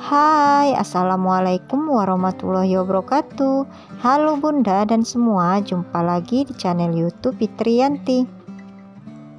Hai, assalamualaikum warahmatullahi wabarakatuh. Halo Bunda dan semua, jumpa lagi di channel YouTube Fitriyanti.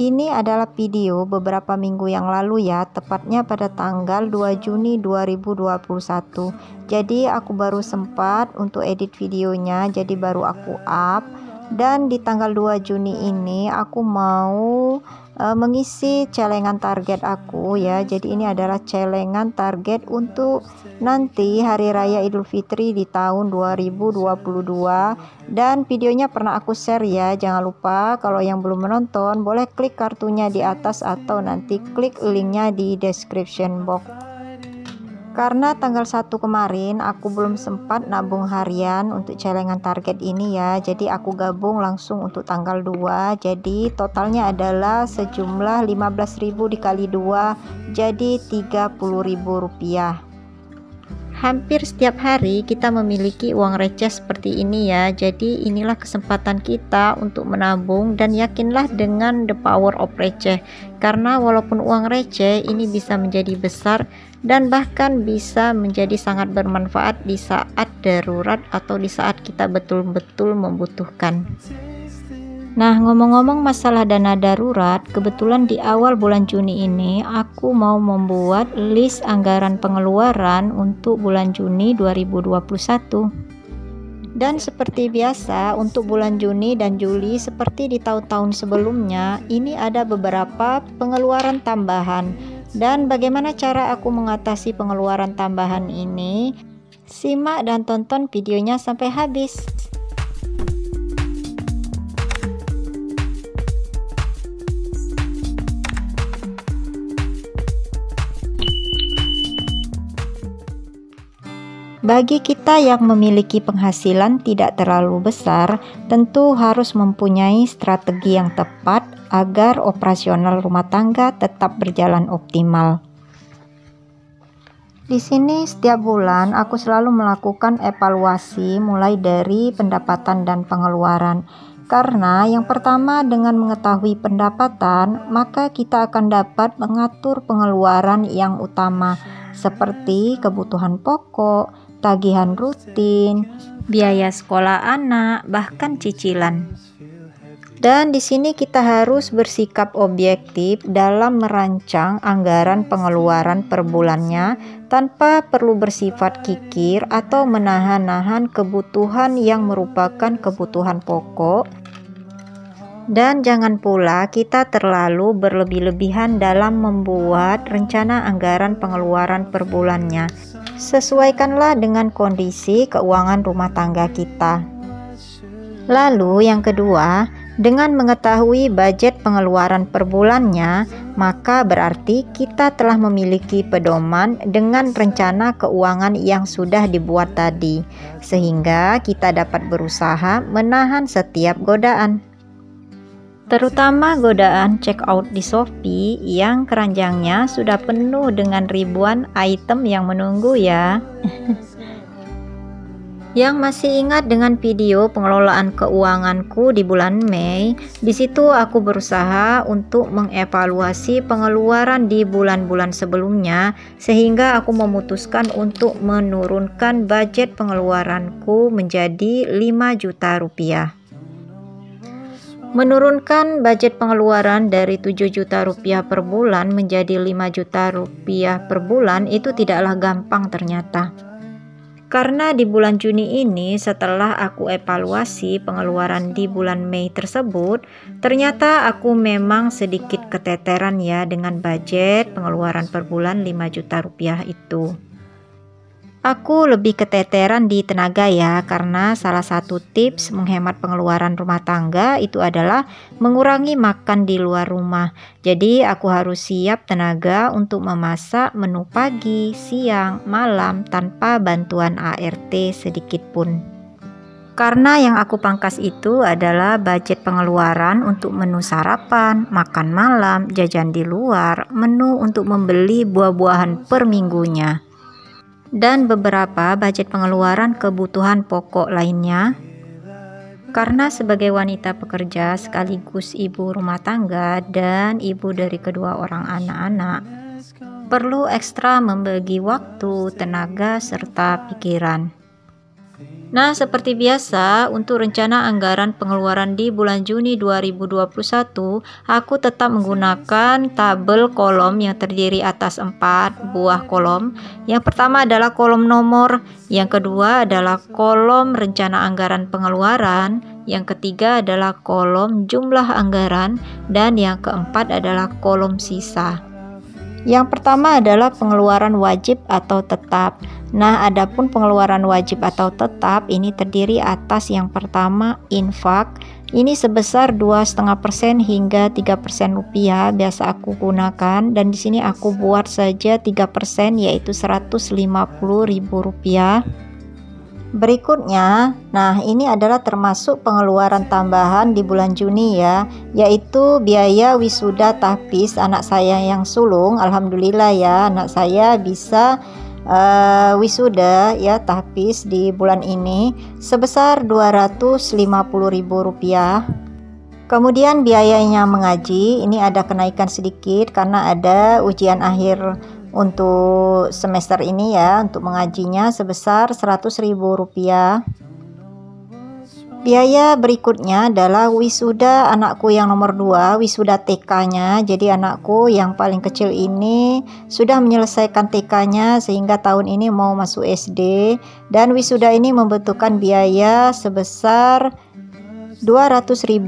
Ini adalah video beberapa minggu yang lalu ya, tepatnya pada tanggal 2 Juni 2021. Jadi aku baru sempat untuk edit videonya, jadi baru aku up. Dan di tanggal 2 Juni ini aku mau mengisi celengan target aku ya. Jadi ini adalah celengan target untuk nanti hari raya Idul Fitri di tahun 2022, dan videonya pernah aku share ya. Jangan lupa kalau yang belum menonton boleh klik kartunya di atas atau nanti klik linknya di description box. Karena tanggal 1 kemarin aku belum sempat nabung harian untuk celengan target ini ya, jadi aku gabung langsung untuk tanggal 2. Jadi totalnya adalah sejumlah 15.000 dikali 2, jadi Rp30.000. Hampir setiap hari kita memiliki uang receh seperti ini ya, jadi inilah kesempatan kita untuk menabung, dan yakinlah dengan the power of receh, karena walaupun uang receh ini bisa menjadi besar dan bahkan bisa menjadi sangat bermanfaat di saat darurat atau di saat kita betul-betul membutuhkan. Nah, ngomong-ngomong masalah dana darurat, kebetulan di awal bulan Juni ini aku mau membuat list anggaran pengeluaran untuk bulan Juni 2021. Dan seperti biasa untuk bulan Juni dan Juli seperti di tahun-tahun sebelumnya, ini ada beberapa pengeluaran tambahan. Dan bagaimana cara aku mengatasi pengeluaran tambahan ini? Simak dan tonton videonya sampai habis. Bagi kita yang memiliki penghasilan tidak terlalu besar, tentu harus mempunyai strategi yang tepat agar operasional rumah tangga tetap berjalan optimal. Di sini setiap bulan aku selalu melakukan evaluasi mulai dari pendapatan dan pengeluaran. Karena yang pertama, dengan mengetahui pendapatan, maka kita akan dapat mengatur pengeluaran yang utama seperti kebutuhan pokok, tagihan rutin, biaya sekolah anak, bahkan cicilan. Dan di sini kita harus bersikap objektif dalam merancang anggaran pengeluaran per bulannya tanpa perlu bersifat kikir atau menahan-nahan kebutuhan yang merupakan kebutuhan pokok. Dan jangan pula kita terlalu berlebih-lebihan dalam membuat rencana anggaran pengeluaran per bulannya. Sesuaikanlah dengan kondisi keuangan rumah tangga kita. Lalu yang kedua, dengan mengetahui budget pengeluaran per bulannya, maka berarti kita telah memiliki pedoman dengan rencana keuangan yang sudah dibuat tadi, sehingga kita dapat berusaha menahan setiap godaan. Terutama godaan check out di Shopee yang keranjangnya sudah penuh dengan ribuan item yang menunggu ya. Yang masih ingat dengan video pengelolaan keuanganku di bulan Mei, di situ aku berusaha untuk mengevaluasi pengeluaran di bulan-bulan sebelumnya, sehingga aku memutuskan untuk menurunkan budget pengeluaranku menjadi 5 juta rupiah. Menurunkan budget pengeluaran dari 7 juta rupiah per bulan menjadi 5 juta rupiah per bulan itu tidaklah gampang ternyata. Karena di bulan Juni ini, setelah aku evaluasi pengeluaran di bulan Mei tersebut, ternyata aku memang sedikit keteteran ya dengan budget pengeluaran per bulan 5 juta rupiah itu. Aku lebih keteteran di tenaga ya, karena salah satu tips menghemat pengeluaran rumah tangga itu adalah mengurangi makan di luar rumah. Jadi aku harus siap tenaga untuk memasak menu pagi, siang, malam tanpa bantuan ART sedikit pun. Karena yang aku pangkas itu adalah budget pengeluaran untuk menu sarapan, makan malam, jajan di luar, menu untuk membeli buah-buahan per minggunya, dan beberapa budget pengeluaran kebutuhan pokok lainnya. Karena sebagai wanita pekerja sekaligus ibu rumah tangga dan ibu dari kedua orang anak-anak, perlu ekstra membagi waktu, tenaga, serta pikiran. Nah, seperti biasa, untuk rencana anggaran pengeluaran di bulan Juni 2021, aku tetap menggunakan tabel kolom yang terdiri atas 4 buah kolom. Yang pertama adalah kolom nomor, yang kedua adalah kolom rencana anggaran pengeluaran, yang ketiga adalah kolom jumlah anggaran, dan yang keempat adalah kolom sisa. Yang pertama adalah pengeluaran wajib atau tetap. Nah, adapun pengeluaran wajib atau tetap ini terdiri atas yang pertama infak. Ini sebesar 2,5% hingga 3% rupiah biasa aku gunakan, dan di sini aku buat saja 3% yaitu Rp150.000. Berikutnya, nah ini adalah termasuk pengeluaran tambahan di bulan Juni ya, yaitu biaya wisuda tahfiz anak saya yang sulung. Alhamdulillah ya, anak saya bisa wisuda ya tahfiz di bulan ini sebesar Rp250.000. Kemudian biayanya mengaji, ini ada kenaikan sedikit karena ada ujian akhir untuk semester ini ya, untuk mengajinya sebesar Rp100.000. Biaya berikutnya adalah wisuda anakku yang nomor 2, wisuda TK-nya. Jadi anakku yang paling kecil ini sudah menyelesaikan TK-nya sehingga tahun ini mau masuk SD, dan wisuda ini membutuhkan biaya sebesar Rp200.000,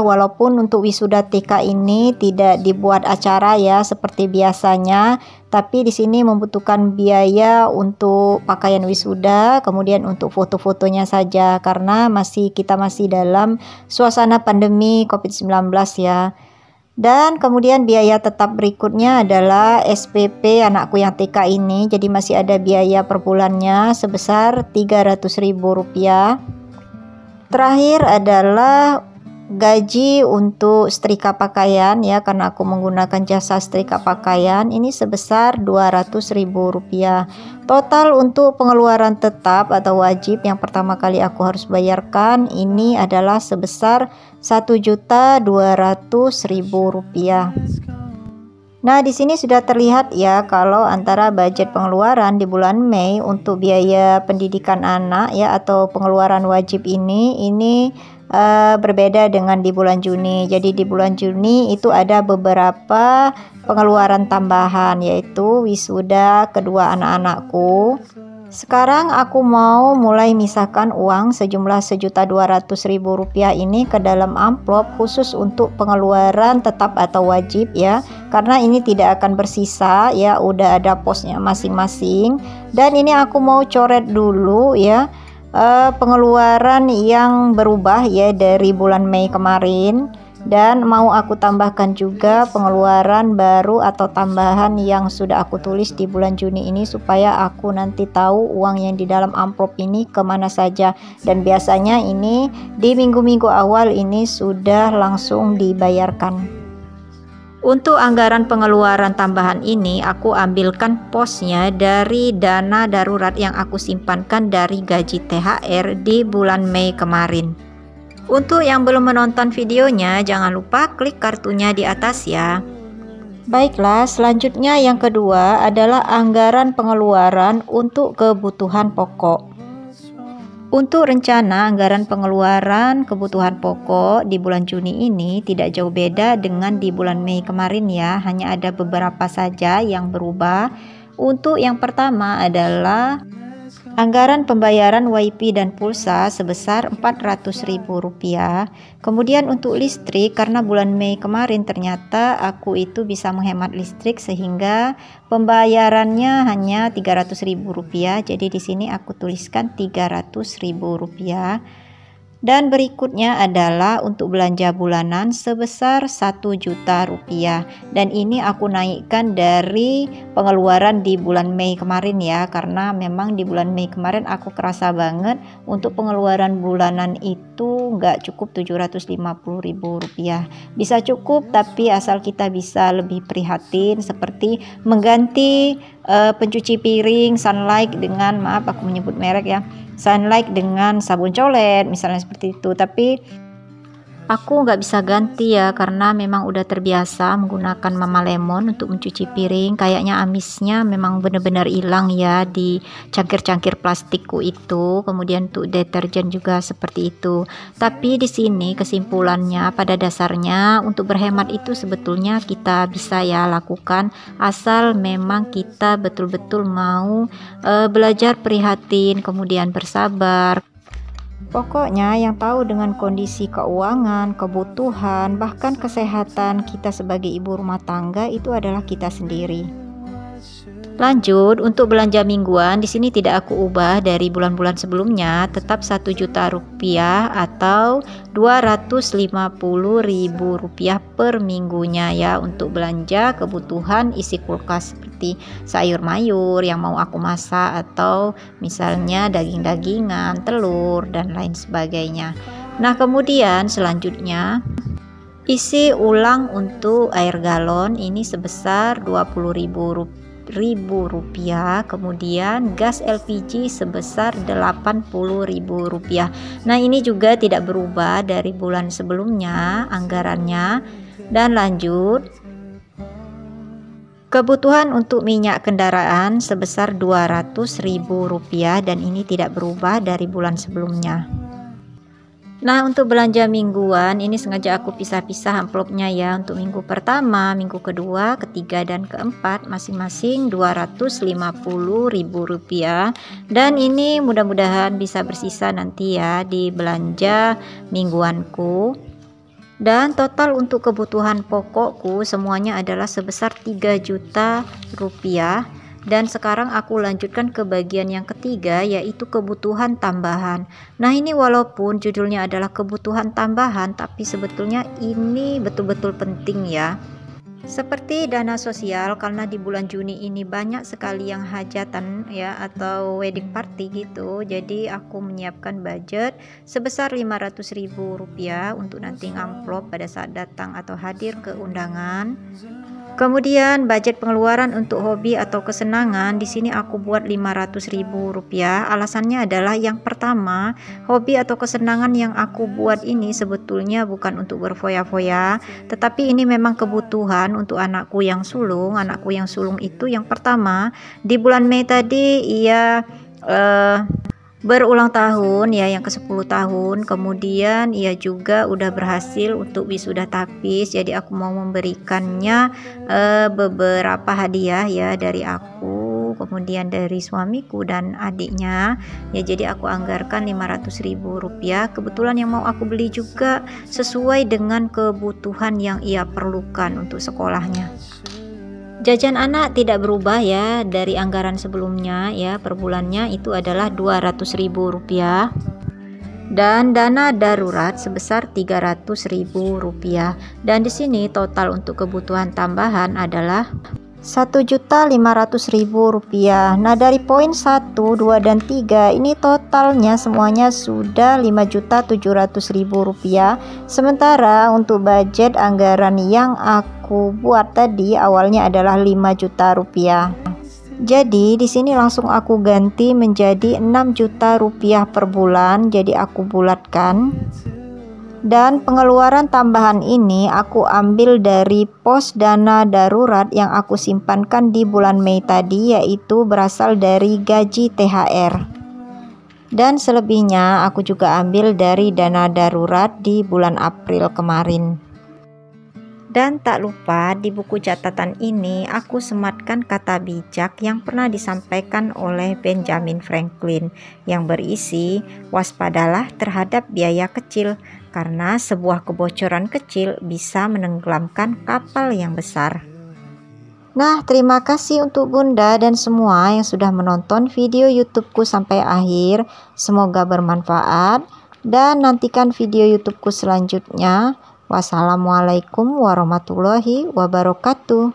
walaupun untuk wisuda TK ini tidak dibuat acara ya seperti biasanya, tapi di sini membutuhkan biaya untuk pakaian wisuda, kemudian untuk foto-fotonya saja karena kita masih dalam suasana pandemi COVID-19 ya. Dan kemudian biaya tetap berikutnya adalah SPP anakku yang TK ini, jadi masih ada biaya per bulannya sebesar Rp300.000. Terakhir adalah gaji untuk setrika pakaian ya, karena aku menggunakan jasa setrika pakaian, ini sebesar Rp200.000. Total untuk pengeluaran tetap atau wajib yang pertama kali aku harus bayarkan ini adalah sebesar Rp1.200.000. Nah, di sini sudah terlihat ya kalau antara budget pengeluaran di bulan Mei untuk biaya pendidikan anak ya atau pengeluaran wajib ini berbeda dengan di bulan Juni. Jadi di bulan Juni itu ada beberapa pengeluaran tambahan, yaitu wisuda kedua anak-anakku. Sekarang aku mau mulai misahkan uang sejumlah Rp1.200.000 ini ke dalam amplop khusus untuk pengeluaran tetap atau wajib ya, karena ini tidak akan bersisa ya, udah ada posnya masing-masing. Dan ini aku mau coret dulu ya pengeluaran yang berubah ya dari bulan Mei kemarin, dan mau aku tambahkan juga pengeluaran baru atau tambahan yang sudah aku tulis di bulan Juni ini supaya aku nanti tahu uang yang di dalam amplop ini kemana saja. Dan biasanya ini di minggu-minggu awal ini sudah langsung dibayarkan. Untuk anggaran pengeluaran tambahan ini aku ambilkan posnya dari dana darurat yang aku simpankan dari gaji THR di bulan Mei kemarin. Untuk yang belum menonton videonya, jangan lupa klik kartunya di atas ya. Baiklah, selanjutnya yang kedua adalah anggaran pengeluaran untuk kebutuhan pokok. Untuk rencana anggaran pengeluaran kebutuhan pokok di bulan Juni ini tidak jauh beda dengan di bulan Mei kemarin ya, hanya ada beberapa saja yang berubah. Untuk yang pertama adalah anggaran pembayaran WiFi dan pulsa sebesar Rp400.000. Kemudian untuk listrik, karena bulan Mei kemarin ternyata aku itu bisa menghemat listrik sehingga pembayarannya hanya Rp300.000. Jadi di sini aku tuliskan Rp300.000. Dan berikutnya adalah untuk belanja bulanan sebesar Rp1.000.000, dan ini aku naikkan dari pengeluaran di bulan Mei kemarin ya, karena memang di bulan Mei kemarin aku kerasa banget untuk pengeluaran bulanan itu nggak cukup Rp750.000. Bisa cukup tapi asal kita bisa lebih prihatin seperti mengganti pencuci piring Sunlight dengan, maaf aku menyebut merek ya, Sunlight dengan sabun colet misalnya seperti itu. Tapi Aku nggak bisa ganti ya, karena memang udah terbiasa menggunakan Mama Lemon untuk mencuci piring. Kayaknya amisnya memang benar-benar hilang ya di cangkir-cangkir plastikku itu. Kemudian untuk deterjen juga seperti itu. Tapi di sini kesimpulannya pada dasarnya untuk berhemat itu sebetulnya kita bisa ya lakukan, asal memang kita betul-betul mau belajar prihatin, kemudian bersabar. Pokoknya yang tahu dengan kondisi keuangan, kebutuhan, bahkan kesehatan kita sebagai ibu rumah tangga itu adalah kita sendiri. Lanjut, untuk belanja mingguan di sini tidak aku ubah dari bulan-bulan sebelumnya, tetap 1 juta rupiah atau 250.000 rupiah per minggunya ya, untuk belanja kebutuhan isi kulkas seperti sayur mayur yang mau aku masak, atau misalnya daging-dagingan, telur dan lain sebagainya. Nah, kemudian selanjutnya isi ulang untuk air galon ini sebesar 20.000 rupiah, kemudian gas LPG sebesar 80.000 rupiah. Nah, ini juga tidak berubah dari bulan sebelumnya anggarannya. Dan lanjut, kebutuhan untuk minyak kendaraan sebesar 200.000 rupiah, dan ini tidak berubah dari bulan sebelumnya. Nah, untuk belanja mingguan ini sengaja aku pisah-pisah amplopnya ya, untuk minggu pertama, minggu kedua, ketiga dan keempat masing-masing 250.000 rupiah, dan ini mudah-mudahan bisa bersisa nanti ya di belanja mingguanku. Dan total untuk kebutuhan pokokku semuanya adalah sebesar 3 juta rupiah. Dan sekarang aku lanjutkan ke bagian yang ketiga, yaitu kebutuhan tambahan. Nah, ini walaupun judulnya adalah kebutuhan tambahan, tapi sebetulnya ini betul-betul penting ya. Seperti dana sosial, karena di bulan Juni ini banyak sekali yang hajatan ya, atau wedding party gitu. Jadi aku menyiapkan budget sebesar 500.000 rupiah untuk nanti ngamplop pada saat datang atau hadir ke undangan. Kemudian budget pengeluaran untuk hobi atau kesenangan di sini aku buat 500.000 rupiah. Alasannya adalah yang pertama, hobi atau kesenangan yang aku buat ini sebetulnya bukan untuk berfoya-foya, tetapi ini memang kebutuhan untuk anakku yang sulung. Anakku yang sulung itu yang pertama di bulan Mei tadi ia berulang tahun ya, yang ke-10 tahun. Kemudian ia juga udah berhasil untuk wisuda tapis, jadi aku mau memberikannya beberapa hadiah ya dari aku, kemudian dari suamiku dan adiknya ya. Jadi aku anggarkan 500.000 rupiah. Kebetulan yang mau aku beli juga sesuai dengan kebutuhan yang ia perlukan untuk sekolahnya. Jajan anak tidak berubah ya dari anggaran sebelumnya ya, per bulannya itu adalah 200.000 rupiah. Dan dana darurat sebesar 300.000 rupiah. Dan di sini total untuk kebutuhan tambahan adalah 1.500.000 rupiah. Nah, dari poin 1, 2, dan 3 ini totalnya semuanya sudah 5.700.000 rupiah. Sementara untuk budget anggaran yang aku buat tadi awalnya adalah 5 juta rupiah. Jadi di sini langsung aku ganti menjadi 6 juta rupiah per bulan. Jadi aku bulatkan. Dan pengeluaran tambahan ini aku ambil dari pos dana darurat yang aku simpankan di bulan Mei tadi, yaitu berasal dari gaji THR. Dan selebihnya aku juga ambil dari dana darurat di bulan April kemarin. Dan tak lupa di buku catatan ini aku sematkan kata bijak yang pernah disampaikan oleh Benjamin Franklin yang berisi, waspadalah terhadap biaya kecil, karena sebuah kebocoran kecil bisa menenggelamkan kapal yang besar. Nah, terima kasih untuk Bunda dan semua yang sudah menonton video YouTubeku sampai akhir. Semoga bermanfaat dan nantikan video YouTubeku selanjutnya. Wassalamualaikum warahmatullahi wabarakatuh.